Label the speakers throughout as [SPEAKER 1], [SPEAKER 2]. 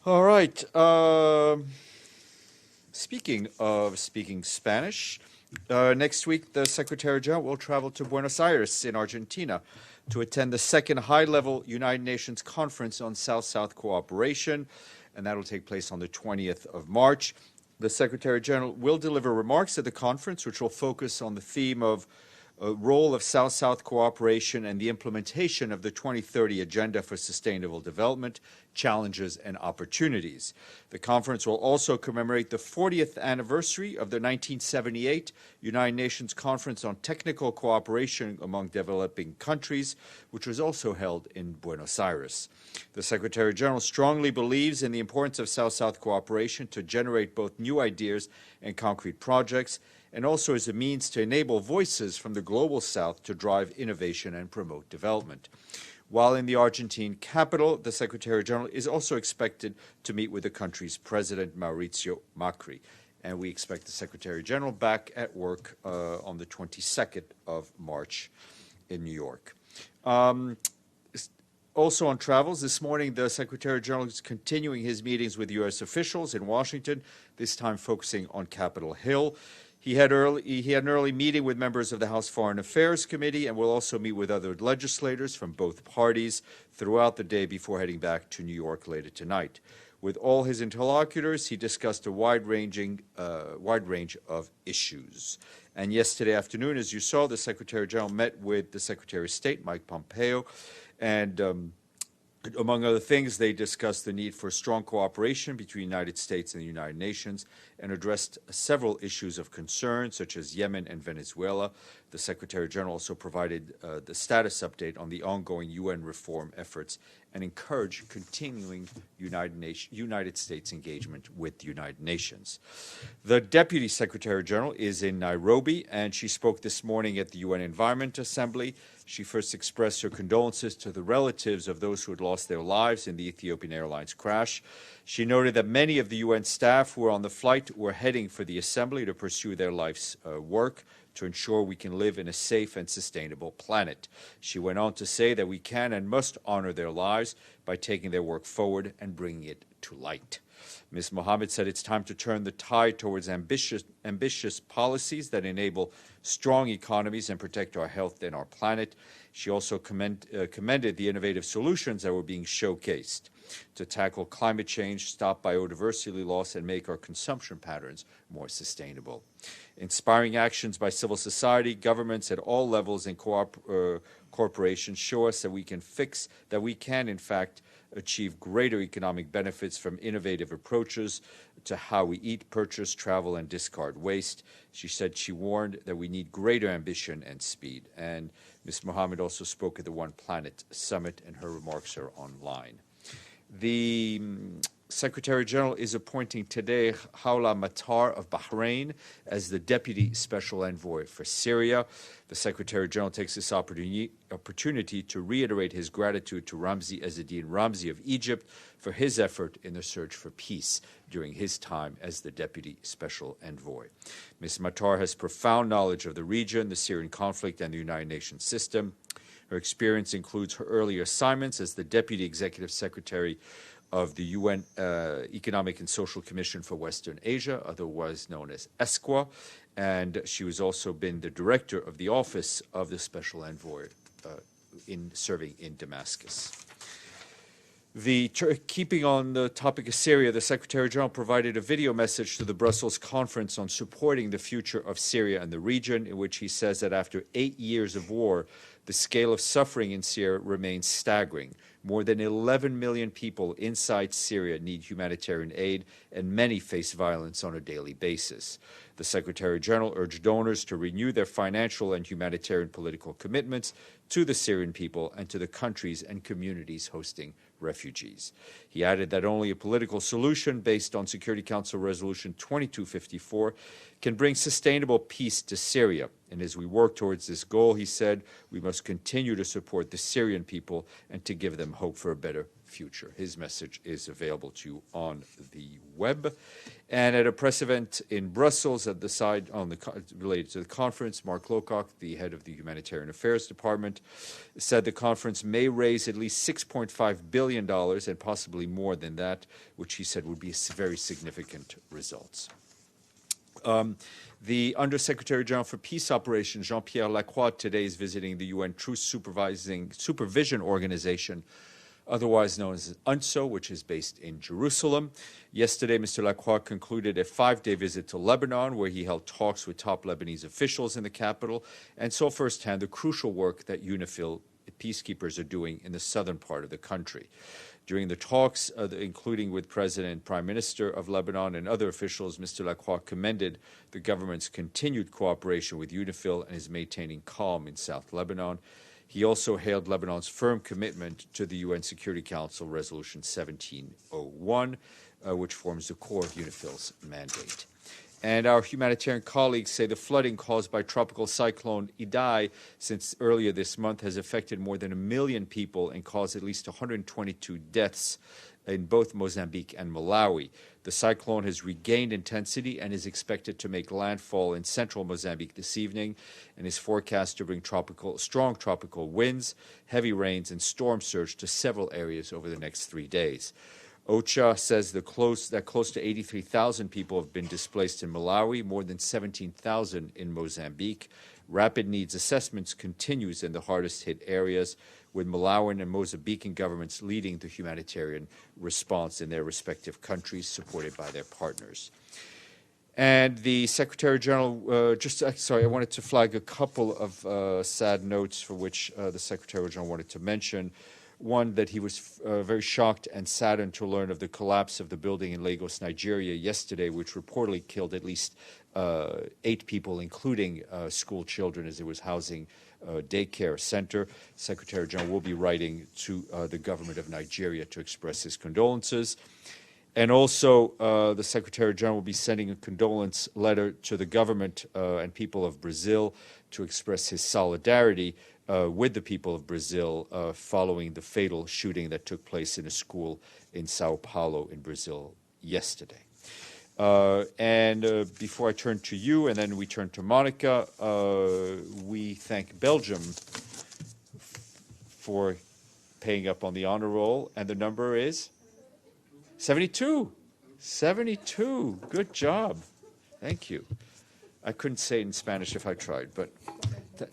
[SPEAKER 1] All right. Speaking of speaking Spanish, next week the Secretary General will travel to Buenos Aires in Argentina to attend the second high-level United Nations Conference on South-South Cooperation, and that will take place on the 20th of March. The Secretary General will deliver remarks at the conference, which will focus on the theme of role of South-South cooperation and the implementation of the 2030 Agenda for Sustainable Development, Challenges and Opportunities. The conference will also commemorate the 40th anniversary of the 1978 United Nations Conference on Technical Cooperation among Developing Countries, which was also held in Buenos Aires. The Secretary General strongly believes in the importance of South-South cooperation to generate both new ideas and concrete projects, and also as a means to enable voices from the global South to drive innovation and promote development. While in the Argentine capital, the Secretary General is also expected to meet with the country's President Mauricio Macri. And we expect the Secretary General back at work on the 22nd of March in New York. Also on travels, this morning the Secretary General is continuing his meetings with U.S. officials in Washington, this time focusing on Capitol Hill. He had an early meeting with members of the House Foreign Affairs Committee and will also meet with other legislators from both parties throughout the day before heading back to New York later tonight. With all his interlocutors, he discussed a wide range of issues. And yesterday afternoon, as you saw, the Secretary General met with the Secretary of State, Mike Pompeo, and among other things, they discussed the need for strong cooperation between the United States and the United Nations and addressed several issues of concern, such as Yemen and Venezuela. The Secretary General also provided the status update on the ongoing UN reform efforts and encouraged continuing United States engagement with the United Nations. The Deputy Secretary General is in Nairobi, and she spoke this morning at the UN Environment Assembly. She first expressed her condolences to the relatives of those who had lost their lives in the Ethiopian Airlines crash. She noted that many of the UN staff who were on the flight were heading for the assembly to pursue their life's work to ensure we can live in a safe and sustainable planet. She went on to say that we can and must honor their lives by taking their work forward and bringing it to light. Ms. Mohammed said it's time to turn the tide towards ambitious policies that enable strong economies and protect our health and our planet. She also commended the innovative solutions that were being showcased to tackle climate change, stop biodiversity loss, and make our consumption patterns more sustainable. Inspiring actions by civil society, governments at all levels, and corporations show us that we can, in fact, achieve greater economic benefits from innovative approaches to how we eat, purchase, travel, and discard waste. She said she warned that we need greater ambition and speed. And Ms. Mohammed also spoke at the One Planet Summit, and her remarks are online. The Secretary General is appointing today Hawla Matar of Bahrain as the Deputy Special Envoy for Syria. The Secretary General takes this opportunity to reiterate his gratitude to Ramzi Ezzedine Ramzi of Egypt for his effort in the search for peace during his time as the Deputy Special Envoy. Ms. Matar has profound knowledge of the region, the Syrian conflict, and the United Nations system. Her experience includes her earlier assignments as the Deputy Executive Secretary of the UN Economic and Social Commission for Western Asia, otherwise known as ESCWA, and she has also been the director of the Office of the Special Envoy serving in Damascus. Keeping on the topic of Syria, the Secretary General provided a video message to the Brussels conference on supporting the future of Syria and the region, in which he says that after 8 years of war, the scale of suffering in Syria remains staggering. More than 11 million people inside Syria need humanitarian aid, and many face violence on a daily basis. The Secretary General urged donors to renew their financial and humanitarian political commitments to the Syrian people and to the countries and communities hosting refugees. He added that only a political solution based on Security Council Resolution 2254 can bring sustainable peace to Syria. And as we work towards this goal, he said, we must continue to support the Syrian people and to give them hope for a better future. His message is available to you on the web. And at a press event in Brussels at the side related to the conference, Mark Lowcock, the head of the Humanitarian Affairs Department, said the conference may raise at least $6.5 billion and possibly more than that, which he said would be very significant results. The Undersecretary General for Peace Operations, Jean-Pierre Lacroix, today is visiting the UN Truth Supervision Organization, otherwise known as UNSO, which is based in Jerusalem. Yesterday, Mr. Lacroix concluded a 5-day visit to Lebanon, where he held talks with top Lebanese officials in the capital and saw firsthand the crucial work that UNIFIL peacekeepers are doing in the southern part of the country. During the talks, including with President and Prime Minister of Lebanon and other officials, Mr. Lacroix commended the government's continued cooperation with UNIFIL and is maintaining calm in South Lebanon. He also hailed Lebanon's firm commitment to the UN Security Council Resolution 1701, which forms the core of UNIFIL's mandate. And our humanitarian colleagues say the flooding caused by Tropical Cyclone Idai since earlier this month has affected more than 1 million people and caused at least 122 deaths in both Mozambique and Malawi. The cyclone has regained intensity and is expected to make landfall in central Mozambique this evening and is forecast to bring strong tropical winds, heavy rains, and storm surge to several areas over the next 3 days. OCHA says that close to 83,000 people have been displaced in Malawi, more than 17,000 in Mozambique. Rapid needs assessments continues in the hardest hit areas, with Malawian and Mozambican governments leading the humanitarian response in their respective countries, supported by their partners. And the Secretary General, I wanted to flag a couple of sad notes for which the Secretary General wanted to mention. One, that he was very shocked and saddened to learn of the collapse of the building in Lagos, Nigeria yesterday, which reportedly killed at least 8 people, including school children, as it was housing a daycare center. Secretary General will be writing to the government of Nigeria to express his condolences. And also, the Secretary General will be sending a condolence letter to the government and people of Brazil to express his solidarity with the people of Brazil following the fatal shooting that took place in a school in Sao Paulo in Brazil yesterday. Before I turn to you and then we turn to Monica, we thank Belgium for paying up on the honor roll, and the number is 72. 72. Good job. Thank you. I couldn't say it in Spanish if I tried, but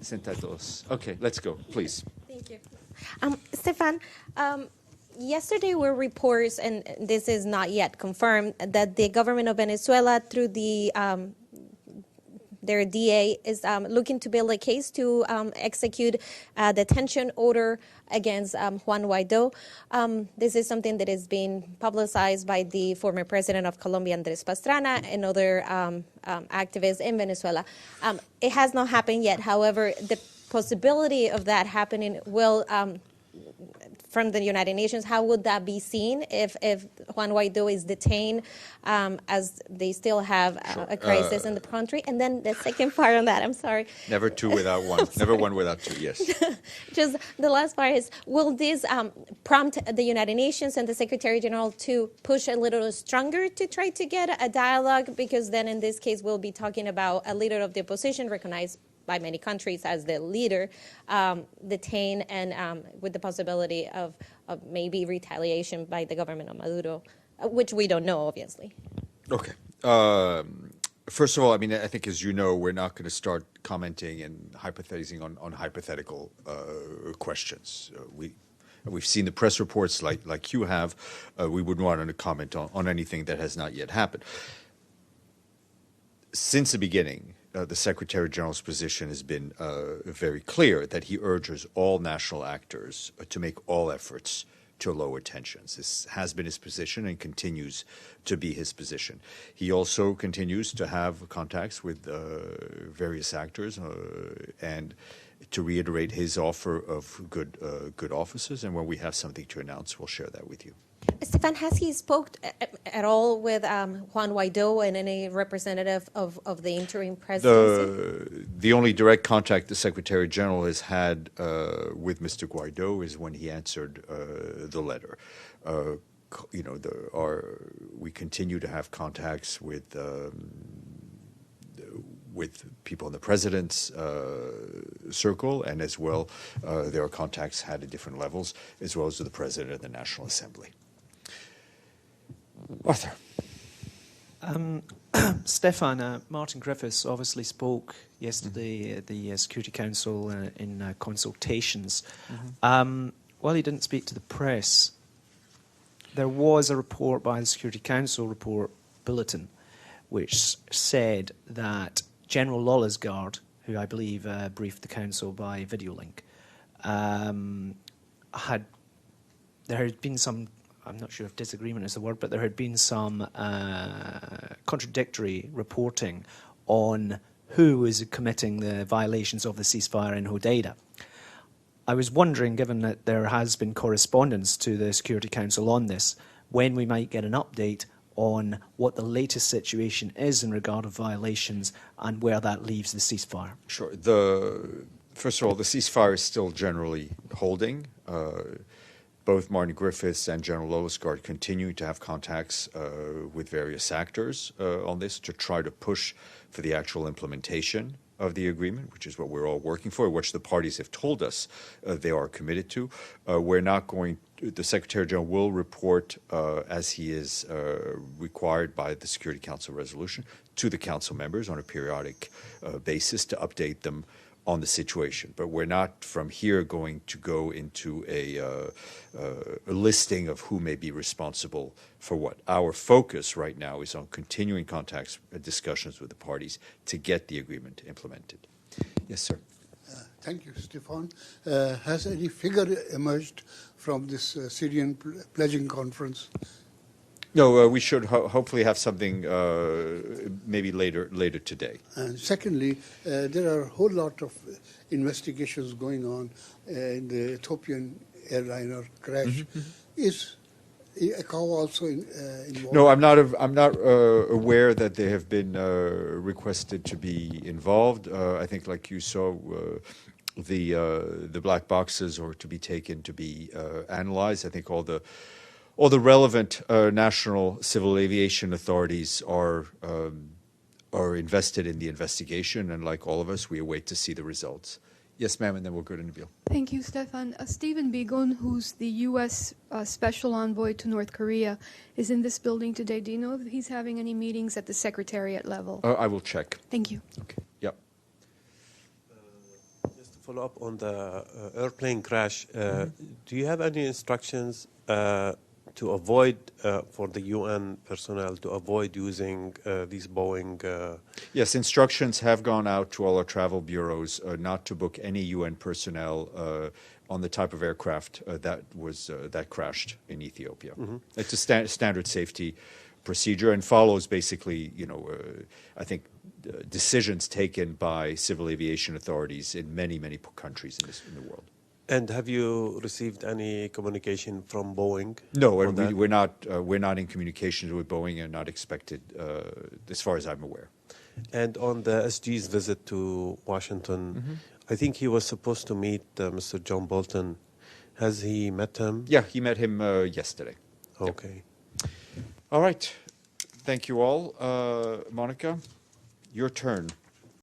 [SPEAKER 1] sentados. Okay, let's go, please.
[SPEAKER 2] Thank you. Stephane, yesterday were reports, and this is not yet confirmed, that the government of Venezuela, through their DA, is looking to build a case to execute a detention order against Juan Guaido. This is something that is being publicized by the former president of Colombia, Andrés Pastrana, and other activists in Venezuela. It has not happened yet. However, the possibility of that happening will from the United Nations. How would that be seen if Juan Guaido is detained, as they still have a crisis in the country? And then the second part on that, I'm sorry.
[SPEAKER 1] Never two without one. Never one without two, yes.
[SPEAKER 2] Just the last part is, will this prompt the United Nations and the Secretary General to push a little stronger to try to get a dialogue? Because then in this case, we'll be talking about a leader of the opposition recognized by many countries as the leader, detained, and with the possibility of maybe retaliation by the government of Maduro, which we don't know, obviously.
[SPEAKER 1] Okay. First of all, I mean, I think, as you know, we're not going to start commenting and hypothesizing on hypothetical questions. We've seen the press reports like you have. We wouldn't want to comment on anything that has not yet happened. Since the beginning, the Secretary General's position has been very clear that he urges all national actors to make all efforts to lower tensions. This has been his position and continues to be his position. He also continues to have contacts with various actors and to reiterate his offer of good offices. And when we have something to announce, we'll share that with you.
[SPEAKER 2] Stephane, has he spoke at all with Juan Guaido and any representative of the interim presidency?
[SPEAKER 1] The only direct contact the Secretary General has had with Mr. Guaido is when he answered the letter. We continue to have contacts with people in the president's circle, and as well, there are contacts had at different levels, as well as with the president of the National Assembly. Arthur.
[SPEAKER 3] Stephane, Martin Griffiths obviously spoke yesterday at the Security Council in consultations. While he didn't speak to the press, there was a report by the Security Council report bulletin which said that General Lollisgaard, who I believe briefed the Council by video link, there had been some, I'm not sure if disagreement is the word, but there had been some contradictory reporting on who was committing the violations of the ceasefire in Hodeida. I was wondering, given that there has been correspondence to the Security Council on this, when we might get an update on what the latest situation is in regard of violations and where that leaves the ceasefire.
[SPEAKER 1] Sure. First of all, the ceasefire is still generally holding. Both Martin Griffiths and General Lollisgaard continue to have contacts with various actors on this to try to push for the actual implementation of the agreement, which is what we're all working for, which the parties have told us they are committed to. We're not going. The Secretary General will report, as he is required by the Security Council resolution, to the Council members on a periodic basis to update them on the situation. But we're not from here going to go into a listing of who may be responsible for what. Our focus right now is on continuing contacts, discussions with the parties to get the agreement implemented. Yes, sir.
[SPEAKER 4] Thank you, Stephane. Has any figure emerged from this Syrian pledging conference?
[SPEAKER 1] No, we should hopefully have something maybe later today.
[SPEAKER 4] And secondly, there are a whole lot of investigations going on in the Ethiopian airliner crash. Is ICAO also involved?
[SPEAKER 1] No, I'm not aware that they have been requested to be involved. I think, like you saw, the black boxes are to be taken to be analyzed. I think all the relevant national civil aviation authorities are invested in the investigation, and like all of us, we await to see the results. Yes, ma'am, and then we'll go to Nabil.
[SPEAKER 5] Thank you, Stephane. Stephen Biegun, who's the U.S. Special Envoy to North Korea, is in this building today. Do you know if he's having any meetings at the Secretariat level?
[SPEAKER 1] I will check.
[SPEAKER 5] Thank you.
[SPEAKER 1] Okay. Yep.
[SPEAKER 6] Just to follow up on the airplane crash, do you have any instructions to avoid, for the UN personnel, to avoid using these Boeing?
[SPEAKER 1] Yes, instructions have gone out to all our travel bureaus not to book any UN personnel on the type of aircraft that crashed in Ethiopia. It's a standard safety procedure and follows basically, I think, decisions taken by civil aviation authorities in many countries in the world.
[SPEAKER 6] And have you received any communication from Boeing?
[SPEAKER 1] No, and we're not in communication with Boeing and not expected, as far as I'm aware.
[SPEAKER 6] And on the SG's visit to Washington, I think he was supposed to meet Mr. John Bolton. Has he met him?
[SPEAKER 1] Yeah, he met him yesterday.
[SPEAKER 6] Okay.
[SPEAKER 1] Yep. All right. Thank you all. Monica, your turn.